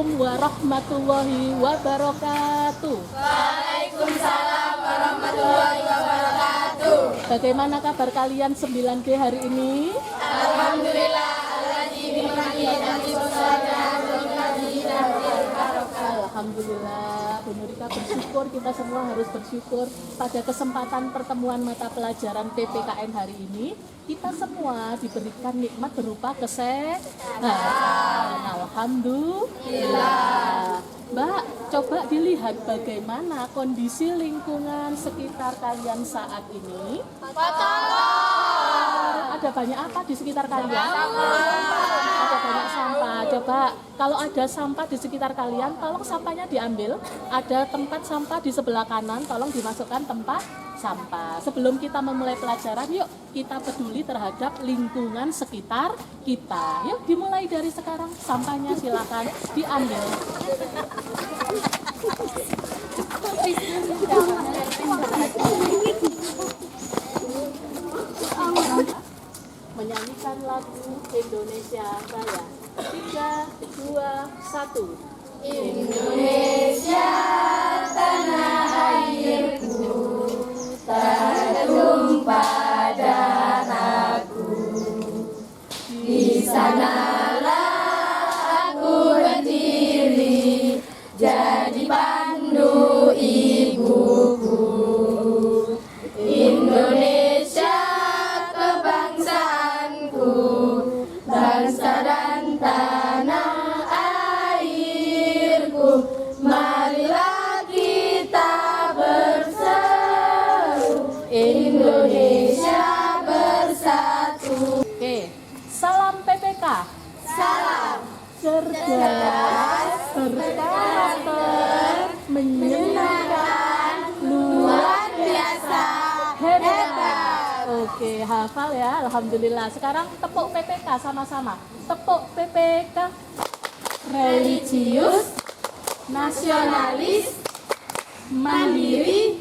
Assalamualaikum warahmatullahi wabarakatuh. Waalaikumsalam warahmatullahi wabarakatuh. Bagaimana kabar kalian 9G hari ini? Alhamdulillah, alladzi bi ni'matihi tatimmu shalihat wa bihi tatimmu barokah. Alhamdulillah, Bu Nurika bersyukur, kita semua harus bersyukur pada kesempatan pertemuan mata pelajaran PPKN hari ini. Kita semua diberikan nikmat berupa kesehatan. Alhamdulillah. Mbak, coba dilihat bagaimana kondisi lingkungan sekitar kalian saat ini. Ada banyak apa di sekitar kalian? Ada banyak sampah. Coba kalau ada sampah di sekitar kalian, tolong sampahnya diambil. Ada tempat sampah di sebelah kanan, tolong dimasukkan tempat sampah. Sebelum kita memulai pelajaran, yuk kita peduli terhadap lingkungan sekitar kita. Yuk dimulai dari sekarang, sampahnya silakan diambil. Menyanyikan lagu Indonesia Raya. 3, 2, 1. Indonesia tanah airku, tertumpah darahku. Di sanalah aku berdiri, jadi pandu ibuku. Indonesia kebangsaanku, bangsa dan tanah airku. Marilah kita berseru, Indonesia bersatu. Oke, salam PPK. Salam Cerdas, berkarakter, menyenangkan, luar biasa, hebat. Oke, hafal ya, alhamdulillah. Sekarang tepuk PPK sama-sama. Tepuk PPK. Religius, nasionalis, mandiri,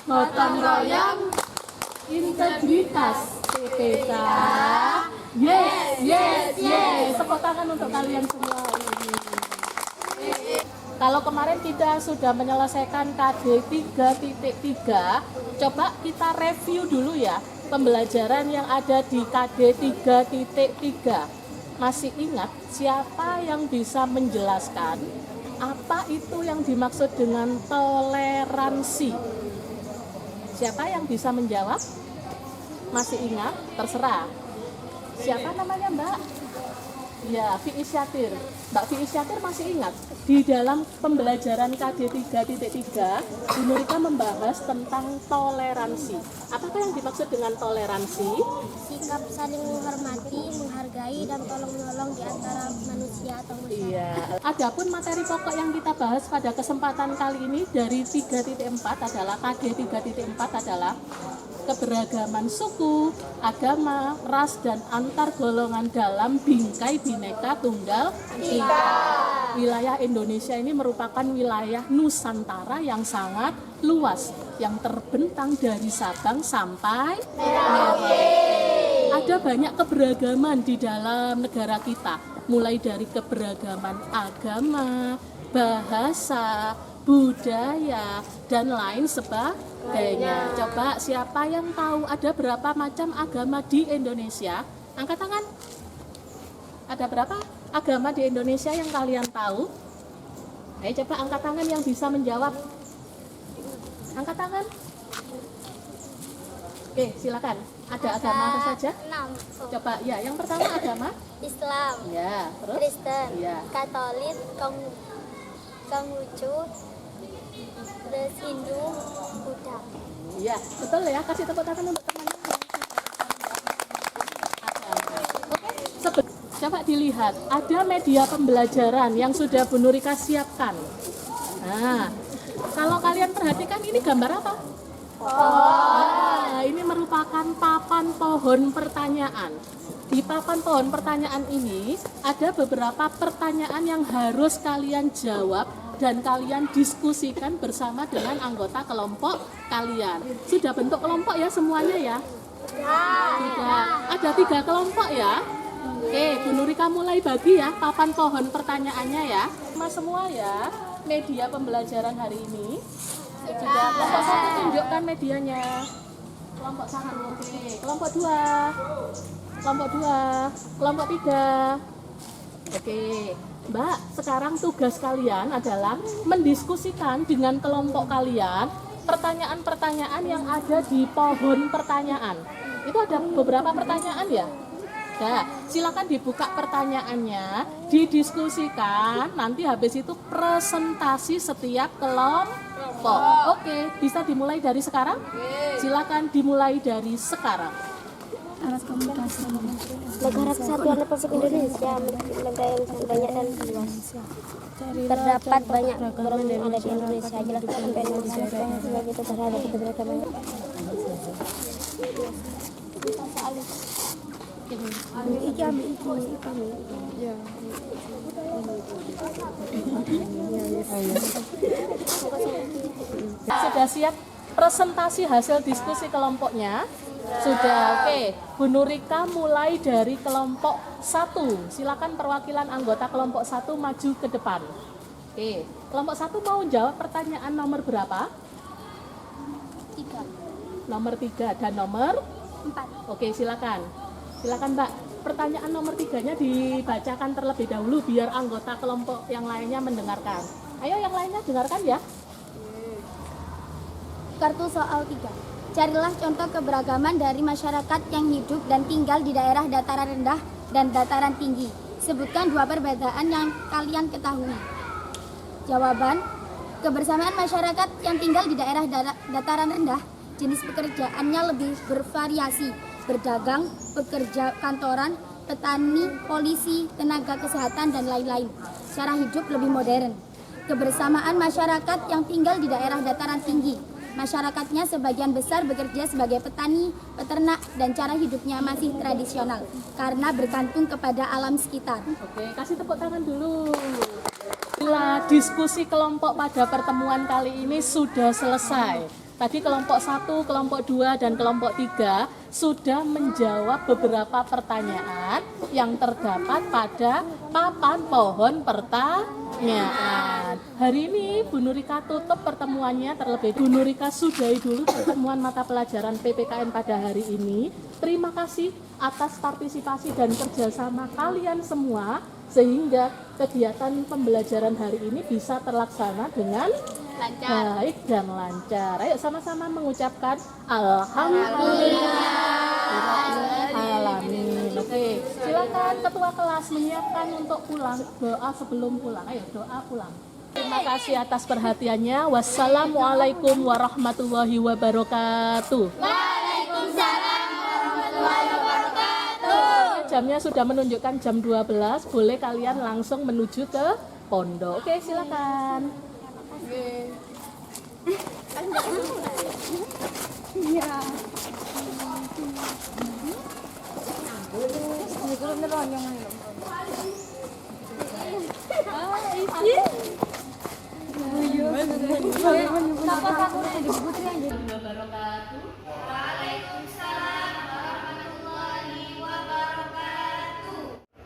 gotong royong, integritas. PPK. Yes, yes, yes. Tepuk tangan untuk kalian semua. Kalau kemarin kita sudah menyelesaikan KD 3.3, coba kita review dulu ya pembelajaran yang ada di KD 3.3. Masih ingat siapa yang bisa menjelaskan apa itu yang dimaksud dengan toleransi? Siapa yang bisa menjawab? Masih ingat? Terserah. Siapa namanya Mbak? Ya, Vi Isyatir. Mbak Vi Isyatir masih ingat? Di dalam pembelajaran KD 3.3, Bu Nurika membahas tentang toleransi. Apakah yang dimaksud dengan toleransi? Sikap saling menghormati, menghargai, dan tolong-menolong di antara manusia atau masyarakat. Iya. Adapun materi pokok yang kita bahas pada kesempatan kali ini dari 3.4 adalah KD 3.4 adalah keberagaman suku, agama, ras, dan antar golongan dalam bingkai Bhinneka Tunggal Ika. Wilayah Indonesia ini merupakan wilayah Nusantara yang sangat luas, yang terbentang dari Sabang sampai Merauke. Ada banyak keberagaman di dalam negara kita, mulai dari keberagaman agama, bahasa, budaya, dan lain sebagainya. Coba siapa yang tahu ada berapa macam agama di Indonesia? Angkat tangan. Ada berapa agama di Indonesia yang kalian tahu? Ayo coba angkat tangan yang bisa menjawab. Angkat tangan. Oke, silakan. Ada agama apa saja? 6. Coba ya, yang pertama agama? Islam, Ya, terus? Kristen, Ya. Katolik, Konghucu, terus Hindu, Buddha. Iya, betul ya. Kasih tepuk tangan untuk temannya. Oke, coba dilihat. Ada media pembelajaran yang sudah Bu Nurika siapkan. Nah, kalau kalian perhatikan ini gambar apa? Nah, ini merupakan papan pohon pertanyaan. Di papan pohon pertanyaan ini ada beberapa pertanyaan yang harus kalian jawab dan kalian diskusikan bersama dengan anggota kelompok kalian. Sudah bentuk kelompok ya semuanya ya? Sudah. Ada 3 kelompok ya. Oke, Bu Nurika mulai bagi ya papan pohon pertanyaannya ya. Mas semua ya, media pembelajaran hari ini. Sudah kelompok 1 tunjukkan medianya. Kelompok 1, oke. Kelompok 2. Kelompok 2. Kelompok 3. Oke. Mbak, sekarang tugas kalian adalah mendiskusikan dengan kelompok kalian pertanyaan-pertanyaan yang ada di pohon pertanyaan. Itu ada beberapa pertanyaan ya? Nah, silakan dibuka pertanyaannya, didiskusikan, nanti habis itu presentasi setiap kelompok. Oke, bisa dimulai dari sekarang? Silakan dimulai dari sekarang. Negara Kesatuan Republik Indonesia memiliki negara yang sangat banyak dan luas. Terdapat banyak golongan yang ada di Indonesia. Jelaskan sampai Indonesia sebagai itu terhadap keberagaman. Sudah siap presentasi hasil diskusi kelompoknya? Sudah, oke. Bu Nurika mulai dari kelompok 1. Silakan perwakilan anggota kelompok 1 maju ke depan. Oke, kelompok 1 mau jawab pertanyaan nomor berapa? 3, Nomor 3 dan nomor? 4. Oke, silakan. Silakan Mbak. Pertanyaan nomor 3-nya dibacakan terlebih dahulu biar anggota kelompok yang lainnya mendengarkan. Ayo yang lainnya dengarkan ya. Kartu soal 3. Carilah contoh keberagaman dari masyarakat yang hidup dan tinggal di daerah dataran rendah dan dataran tinggi. Sebutkan 2 perbedaan yang kalian ketahui. Jawaban, kebersamaan masyarakat yang tinggal di daerah dataran rendah, jenis pekerjaannya lebih bervariasi, berdagang, pekerja kantoran, petani, polisi, tenaga kesehatan, dan lain-lain. Cara hidup lebih modern. Kebersamaan masyarakat yang tinggal di daerah dataran tinggi, masyarakatnya sebagian besar bekerja sebagai petani, peternak, dan cara hidupnya masih tradisional karena bergantung kepada alam sekitar. Oke, kasih tepuk tangan dulu. Bila diskusi kelompok pada pertemuan kali ini sudah selesai. Tadi kelompok 1, kelompok 2, dan kelompok 3 sudah menjawab beberapa pertanyaan yang terdapat pada papan pohon pertanyaan. Hari ini Bu Nurika tutup pertemuannya terlebih dahulu. Bu Nurika sudahi dulu pertemuan mata pelajaran PPKN pada hari ini. Terima kasih atas partisipasi dan kerjasama kalian semua sehingga kegiatan pembelajaran hari ini bisa terlaksana dengan baik dan lancar. Ayo sama-sama mengucapkan Alhamdulillahirrahmanirrahim. Oke, silakan ketua kelas menyiapkan untuk pulang, doa sebelum pulang. Ayo doa pulang. Terima kasih atas perhatiannya. Wassalamualaikum warahmatullahi wabarakatuh. Waalaikumsalam warahmatullahi wabarakatuh. Jamnya sudah menunjukkan jam 12. Boleh kalian langsung menuju ke pondok. Oke, silakan.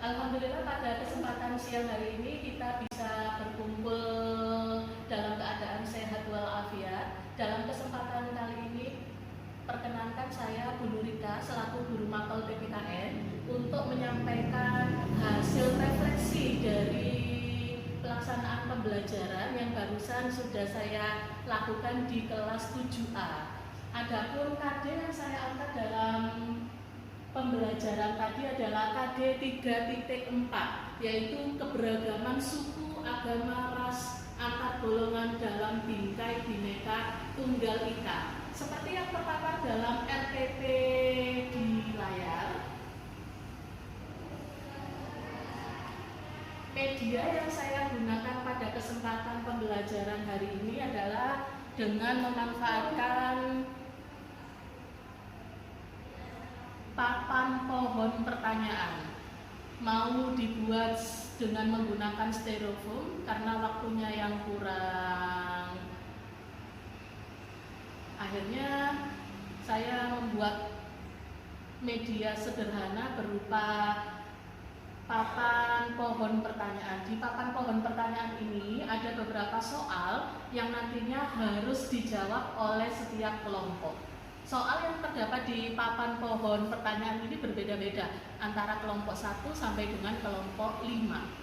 Alhamdulillah pada kesempatan siang hari ini kita bisa berkumpul dalam keadaan sehat walafiat. Dalam kesempatan kali ini perkenankan saya Bu Nurika selaku guru mapel PPKN untuk menyampaikan hasil refleksi dari pelaksanaan pembelajaran yang barusan sudah saya lakukan di kelas 7A. Adapun KD yang saya angkat dalam pembelajaran tadi adalah KD 3.4, yaitu keberagaman suku, agama, ras, antar golongan dalam bingkai Bhinneka Tunggal Ika. Seperti yang terpampar dalam RPP di layar, media yang saya gunakan pada kesempatan pembelajaran hari ini adalah dengan memanfaatkan papan pohon pertanyaan. Mau dibuat dengan menggunakan styrofoam karena waktunya yang kurang. Akhirnya saya membuat media sederhana berupa papan pohon pertanyaan. Di papan pohon pertanyaan ini ada beberapa soal yang nantinya harus dijawab oleh setiap kelompok. Soal yang terdapat di papan pohon pertanyaan ini berbeda-beda antara kelompok 1 sampai dengan kelompok 5.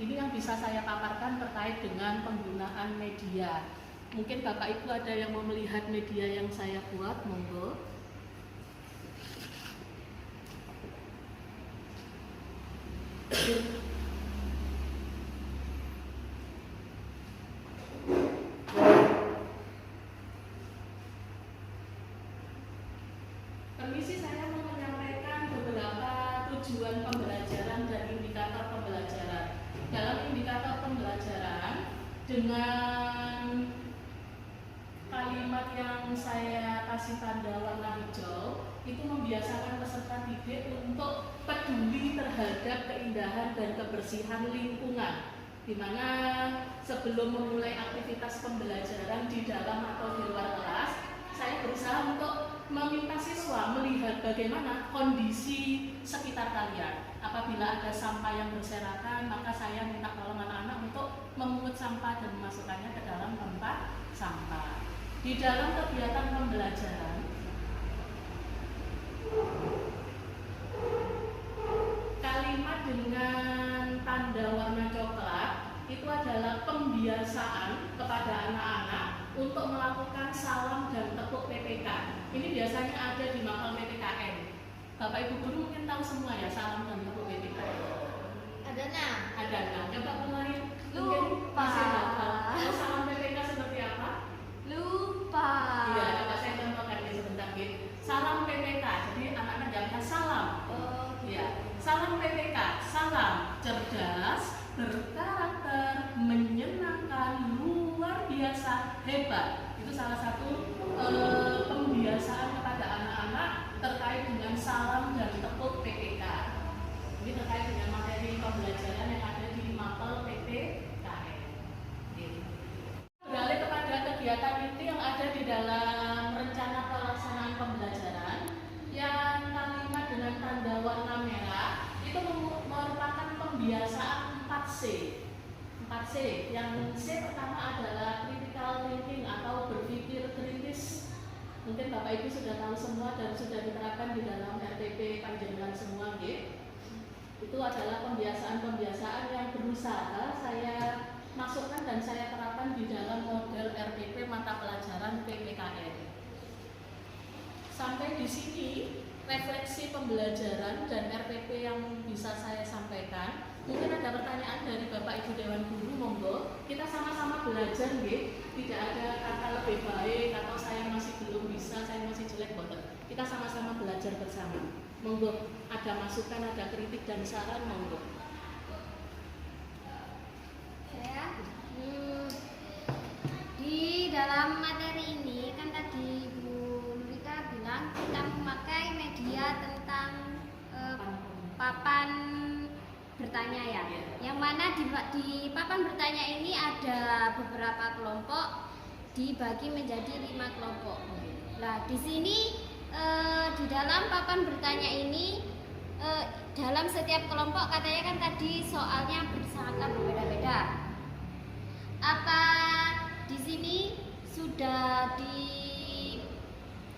Ini yang bisa saya paparkan terkait dengan penggunaan media. Mungkin Bapak Ibu ada yang mau melihat media yang saya buat, monggo. Permisi, saya mau menyampaikan beberapa tujuan pembelajaran dan indikator pembelajaran. Dalam indikator pembelajaran, dengan kalimat yang saya kasih tanda warna hijau, itu membiasakan peserta didik untuk peduli terhadap keindahan dan kebersihan lingkungan, di mana sebelum memulai aktivitas pembelajaran di dalam atau di luar kelas, saya berusaha untuk meminta siswa melihat bagaimana kondisi sekitar kalian. Apabila ada sampah yang berserakan, maka saya minta tolong anak-anak untuk memungut sampah dan memasukkannya ke dalam tempat sampah. Di dalam kegiatan pembelajaran, kalimat dengan tanda warna coklat itu adalah pembiasaan kepada anak-anak untuk melakukan salam dan tepuk PPK. Ini biasanya ada di mapel PPKN. Bapak Ibu guru mungkin tahu semua ya salam dan tepuk PPK. Ada nah. Ada nggak? Coba mulai. Lupa. Masih hafal. Oh, salam PPK seperti apa? Lupa. Iya, coba saya contohkan ya sebentar gitu. Salam PPK. Jadi anak-anak jawabnya salam. Oh, Ya, salam PPK, salam cerdas, berkarakter, menyenangkan, luar biasa, hebat. Itu salah satu pembiasaan kepada anak-anak terkait dengan salam dan tepuk PPK. Ini terkait dengan materi pembelajaran yang ada di mapel PPKN. Beralih kepada kegiatan inti yang ada di dalam rencana pelaksanaan pembelajaran, yang kalimat dengan tanda warna merah itu merupakan pembiasaan 4C. 4C, yang C pertama adalah critical thinking atau berpikir kritis. Mungkin Bapak Ibu sudah tahu semua dan sudah diterapkan di dalam RTP panjenengan semua, gitu. Itu adalah pembiasaan-pembiasaan yang berusaha saya masukkan dan saya terapkan di dalam model RTP mata pelajaran PPKN. Sampai di sini refleksi pembelajaran dan RPP yang bisa saya sampaikan. Mungkin ada pertanyaan dari Bapak Ibu Dewan Guru, monggo. Kita sama-sama belajar, nggih. Tidak ada kata lebih baik atau saya masih belum bisa, saya masih jelek, boten. Kita sama-sama belajar bersama. Monggo, ada masukan, ada kritik dan saran, monggo. Saya di dalam materi ini kan tadi Bu Nurika bilang kita memakai media tentang papan bertanya ya. Yang mana di papan bertanya ini ada beberapa kelompok dibagi menjadi 5 kelompok. Nah, di sini di dalam papan bertanya ini dalam setiap kelompok katanya kan tadi soalnya sangatlah berbeda-beda. Apa di sini sudah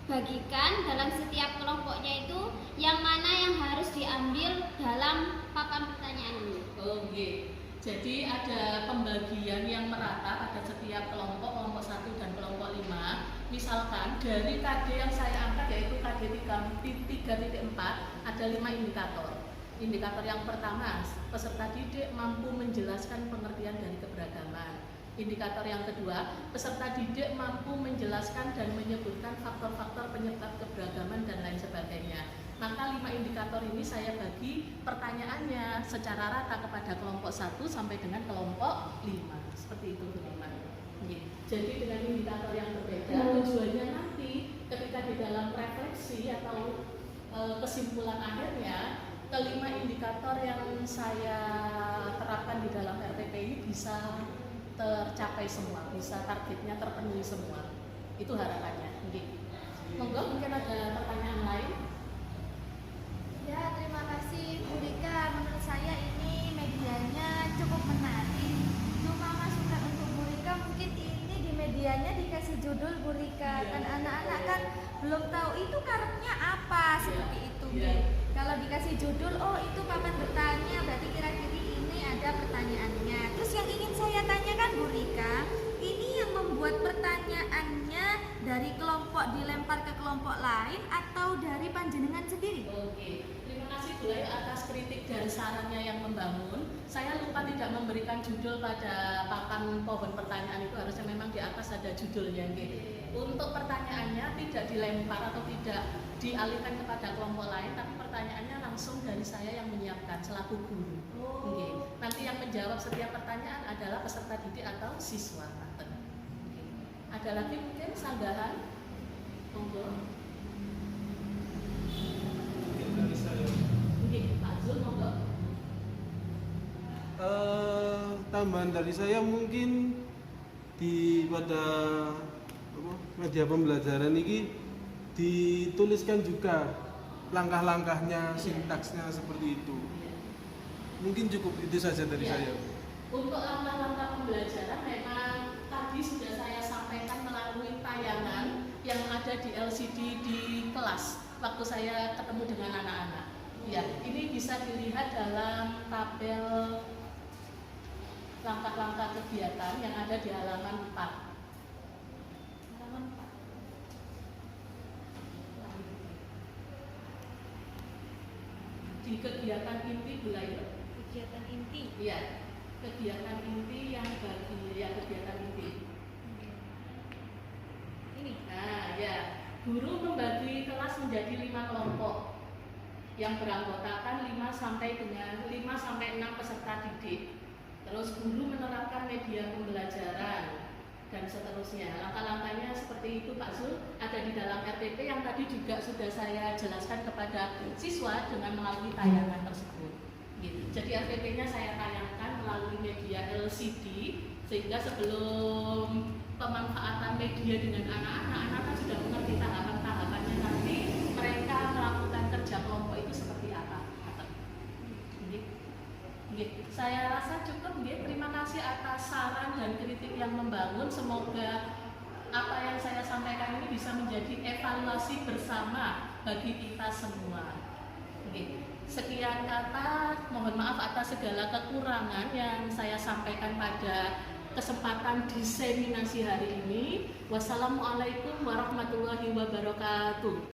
dibagikan dalam setiap kelompoknya itu yang mana yang harus diambil dalam papan pertanyaan ini? Oke. Jadi ada pembagian yang merata pada setiap kelompok 1 dan kelompok 5. Misalkan dari KD yang saya angkat yaitu KD 3.4 ada 5 indikator. Indikator yang pertama, peserta didik mampu menjelaskan pengertian dari keberagaman. Indikator yang kedua, peserta didik mampu menjelaskan dan menyebutkan faktor-faktor penyebab keberagaman dan lain sebagainya. Maka 5 indikator ini saya bagi pertanyaannya secara rata kepada kelompok 1 sampai dengan kelompok 5. Seperti itu teman-teman. Jadi dengan indikator yang berbeda, tujuannya nanti ketika di dalam refleksi atau kesimpulan akhirnya, kelima indikator yang saya terapkan di dalam RTP ini bisa tercapai semua, bisa targetnya terpenuhi semua. Itu harapannya. Monggo, mungkin ada pertanyaan lain. Ya, terima kasih Bu Rika belum tahu itu karepnya apa seperti itu. Iya. Kalau dikasih judul, oh itu papan bertanya, berarti kira-kira ini ada pertanyaannya. Terus yang ingin saya tanyakan Bu Rika, ini yang membuat pertanyaannya dari kelompok dilempar ke kelompok lain atau dari panjenengan sendiri? Oke, terima kasih Bu Layu atas kritik dan sarannya yang membangun. Saya lupa tidak memberikan judul pada papan pohon pertanyaan itu, harusnya memang di atas ada judulnya. Oke. Untuk pertanyaannya tidak dilempar atau tidak dialihkan kepada kelompok lain, tapi pertanyaannya langsung dari saya yang menyiapkan selaku guru. Oke. Nanti yang menjawab setiap pertanyaan adalah peserta didik atau siswa. Oke. Ada lagi mungkin sanggahan? Monggo. Oke, Pak Zul, monggo. Tambahan dari saya mungkin pada media pembelajaran ini dituliskan juga langkah-langkahnya, sintaksnya seperti itu. Mungkin cukup itu saja dari Ya. saya. Untuk langkah-langkah pembelajaran memang tadi sudah saya sampaikan melalui tayangan yang ada di LCD di kelas waktu saya ketemu dengan anak-anak. Ya, ini bisa dilihat dalam tabel langkah-langkah kegiatan yang ada di halaman 4. Halaman 4. Di kegiatan inti Bu Layu. Kegiatan inti. Iya, kegiatan inti yang bagi ya kegiatan inti. Ini, nah ya, guru membagi kelas menjadi 5 kelompok yang beranggotakan 5 sampai 6 peserta didik. Terus guru menerapkan media pembelajaran dan seterusnya. Langkah-langkahnya seperti itu Pak Zul, ada di dalam RPP yang tadi juga sudah saya jelaskan kepada siswa dengan melalui tayangan tersebut. Gitu. Jadi RPP-nya saya tayangkan melalui media LCD sehingga sebelum pemanfaatan media dengan anak-anak sudah mengerti tahapan-tahapannya, nanti mereka melakukan kerja kelompok itu seperti apa. Saya rasa cukup. Terima kasih atas saran dan kritik yang membangun. Semoga apa yang saya sampaikan ini bisa menjadi evaluasi bersama bagi kita semua. Sekian kata, mohon maaf atas segala kekurangan yang saya sampaikan pada kesempatan diseminasi hari ini. Wassalamualaikum warahmatullahi wabarakatuh.